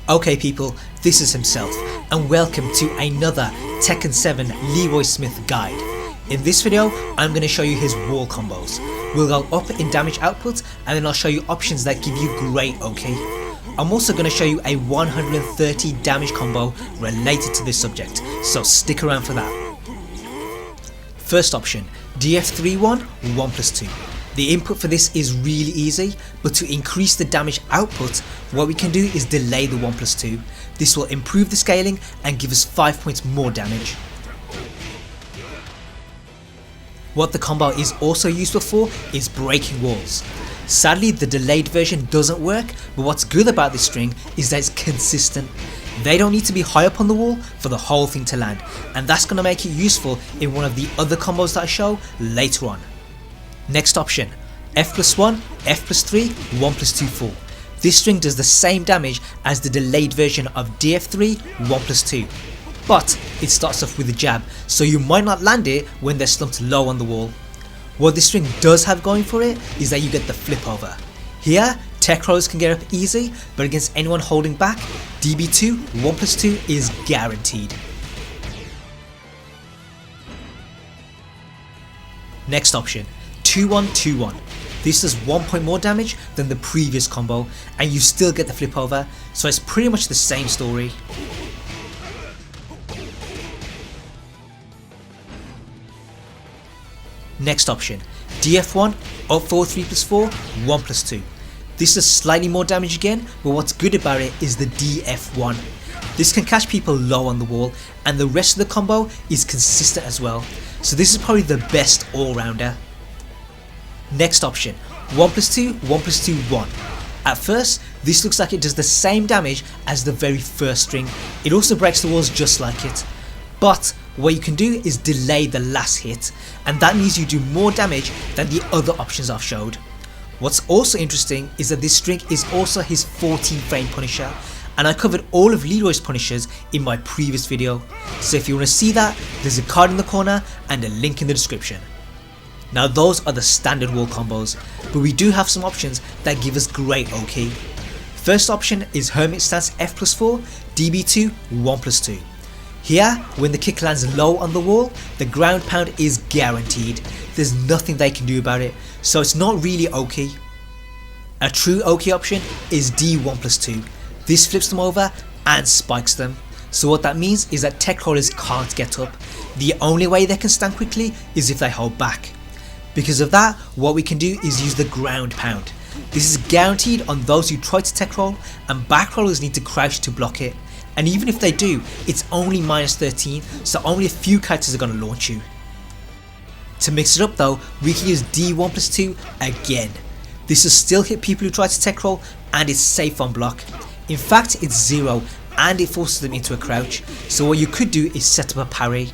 Okay people, this is himself and welcome to another Tekken 7 Leroy Smith guide. In this video I'm going to show you his wall combos. We'll go up in damage output and then I'll show you options that give you great OK. I'm also going to show you a 130 damage combo related to this subject, so stick around for that. First option, DF31 1+2. The input for this is really easy, but to increase the damage output, what we can do is delay the 1+2. This will improve the scaling and give us 5 points more damage. What the combo is also useful for is breaking walls. Sadly the delayed version doesn't work, but what's good about this string is that it's consistent. They don't need to be high up on the wall for the whole thing to land, and that's going to make it useful in one of the other combos that I show later on. Next option, F+1, F+3, 1+2 4. This string does the same damage as the delayed version of DF3 1+2, but it starts off with a jab, so you might not land it when they're slumped low on the wall. What this string does have going for it is that you get the flip over. Here, tech rollers can get up easy, but against anyone holding back, DB2 1+2 is guaranteed. Next option, 2-1-2-1. This does 1 point more damage than the previous combo and you still get the flip over, so it's pretty much the same story. Next option, DF1 up forward 3+4 1+2. This does slightly more damage again, but what's good about it is the DF1. This can catch people low on the wall and the rest of the combo is consistent as well, so this is probably the best all-rounder. Next option, 1+2 1+2 1. At first this looks like it does the same damage as the very first string. It also breaks the walls just like it, but what you can do is delay the last hit, and that means you do more damage than the other options I've showed. What's also interesting is that this string is also his 14 frame punisher, and I covered all of Leroy's punishers in my previous video, so if you want to see that, there's a card in the corner and a link in the description. Now those are the standard wall combos, but we do have some options that give us great OK. First option is hermit stance F+4, DB2 1+2. Here, when the kick lands low on the wall, the ground pound is guaranteed. There's nothing they can do about it, so it's not really OK. A true OK option is D1+2. This flips them over and spikes them. So what that means is that tech rollers can't get up. The only way they can stand quickly is if they hold back. Because of that, what we can do is use the ground pound. This is guaranteed on those who try to tech roll, and back rollers need to crouch to block it. And even if they do, it's only -13, so only a few characters are going to launch you. To mix it up though, we can use D1+2 again. This will still hit people who try to tech roll and it's safe on block. In fact it's 0 and it forces them into a crouch, so what you could do is set up a parry.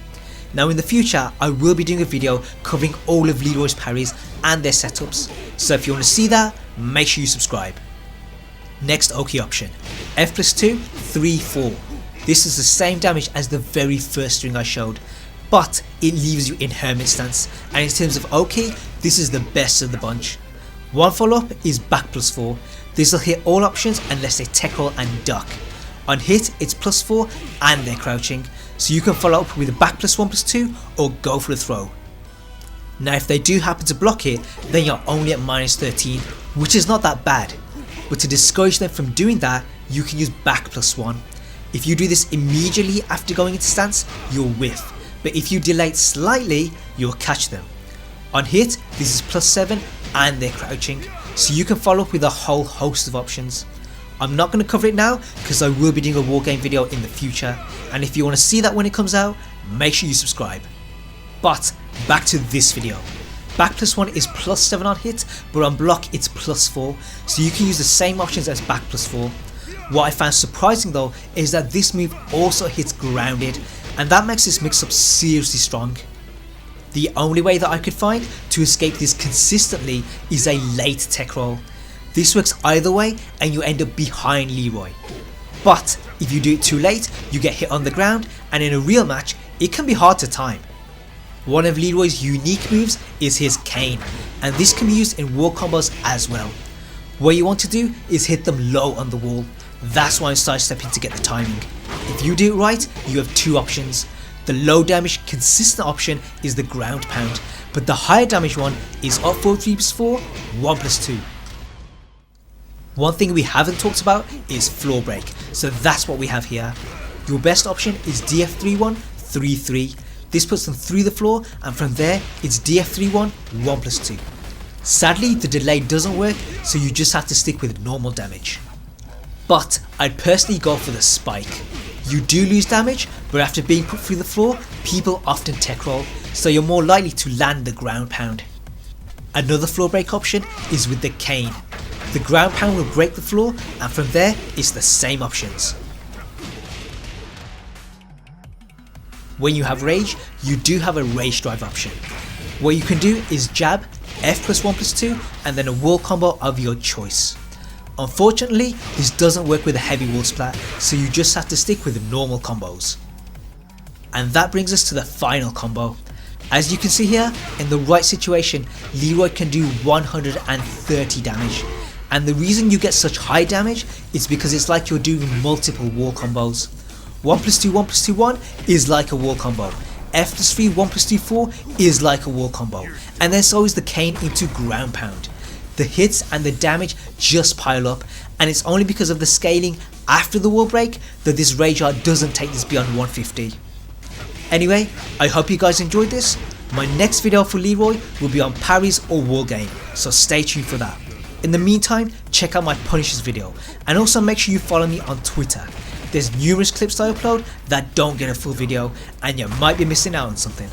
Now in the future I will be doing a video covering all of Leroy's parries and their setups, so if you want to see that, make sure you subscribe. Next OK option, F+2 3-4. This is the same damage as the very first string I showed, but it leaves you in hermit stance, and in terms of OK, this is the best of the bunch. One follow up is back +4. This will hit all options unless they tech roll and duck. On hit it's +4 and they're crouching, so you can follow up with a back +1+2 or go for the throw. Now if they do happen to block it, then you're only at -13, which is not that bad. But to discourage them from doing that, you can use back +1. If you do this immediately after going into stance, you'll whiff, but if you delay it slightly, you'll catch them. On hit, this is +7 and they're crouching, so you can follow up with a whole host of options. I'm not going to cover it now because I will be doing a war game video in the future, and if you want to see that when it comes out, make sure you subscribe. But back to this video. Back +1 is +7 on hit, but on block it's +4, so you can use the same options as back +4. What I found surprising though is that this move also hits grounded, and that makes this mix up seriously strong. The only way that I could find to escape this consistently is a late tech roll. This works either way and you end up behind Leroy. But if you do it too late, you get hit on the ground, and in a real match it can be hard to time. One of Leroy's unique moves is his cane, and this can be used in wall combos as well. What you want to do is hit them low on the wall. That's why I'm sidestepping to get the timing. If you do it right, you have two options. The low damage consistent option is the ground pound, but the higher damage one is up 4 3+4, 1+2. One thing we haven't talked about is floor break, so that's what we have here. Your best option is DF31 3-3. This puts them through the floor, and from there it's DF31 1+2. Sadly, the delay doesn't work, so you just have to stick with normal damage. But I'd personally go for the spike. You do lose damage, but after being put through the floor, people often tech roll, so you're more likely to land the ground pound. Another floor break option is with the cane. The ground pound will break the floor, and from there it's the same options. When you have rage, you do have a rage drive option. What you can do is jab, F plus 1+2, and then a wall combo of your choice. Unfortunately, this doesn't work with a heavy wall splat, so you just have to stick with normal combos. And that brings us to the final combo. As you can see here, in the right situation, Leroy can do 130 damage. And the reason you get such high damage is because it's like you're doing multiple wall combos. 1+2 1+2 1 is like a wall combo. F plus 3 1+2 4 is like a wall combo. And then so is the cane into ground pound. The hits and the damage just pile up, and it's only because of the scaling after the wall break that this rage art doesn't take this beyond 150. Anyway, I hope you guys enjoyed this. My next video for Leroy will be on parries or wall game, so stay tuned for that. In the meantime, check out my Punishers video, and also make sure you follow me on Twitter. There's numerous clips I upload that don't get a full video, and you might be missing out on something.